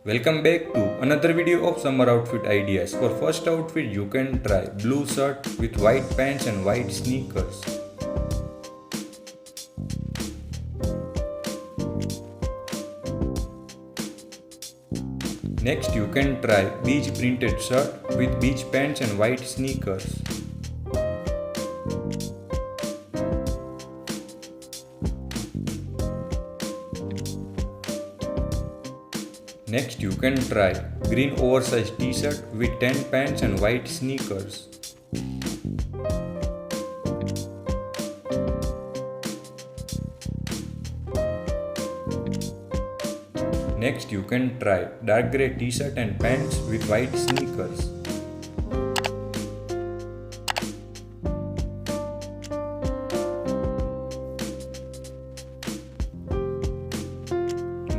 Welcome back to another video of summer outfit ideas. For first outfit you can try blue shirt with white pants and white sneakers. Next you can try beige printed shirt with beige pants and white sneakers. Next you can try green oversized t-shirt with tan pants and white sneakers. Next you can try dark grey t-shirt and pants with white sneakers.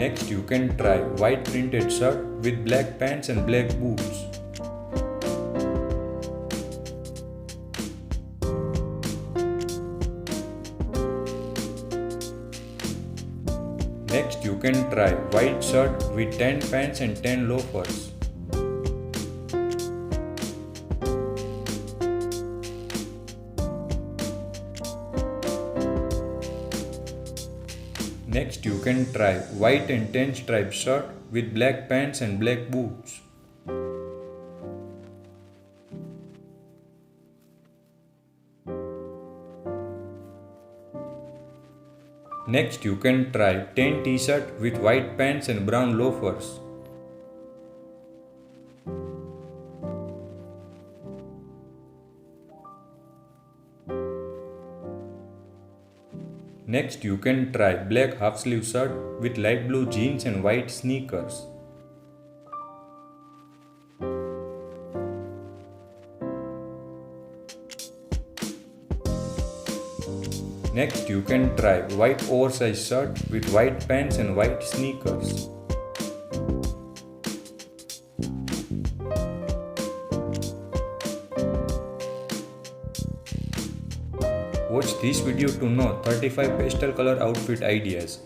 Next you can try white printed shirt with black pants and black boots. Next you can try white shirt with tan pants and tan loafers. Next you can try white and tan striped shirt with black pants and black boots. Next you can try tan t-shirt with white pants and brown loafers. Next you can try black half sleeve shirt with light blue jeans and white sneakers. Next you can try white oversized shirt with white pants and white sneakers. Watch this video to know 35 pastel color outfit ideas.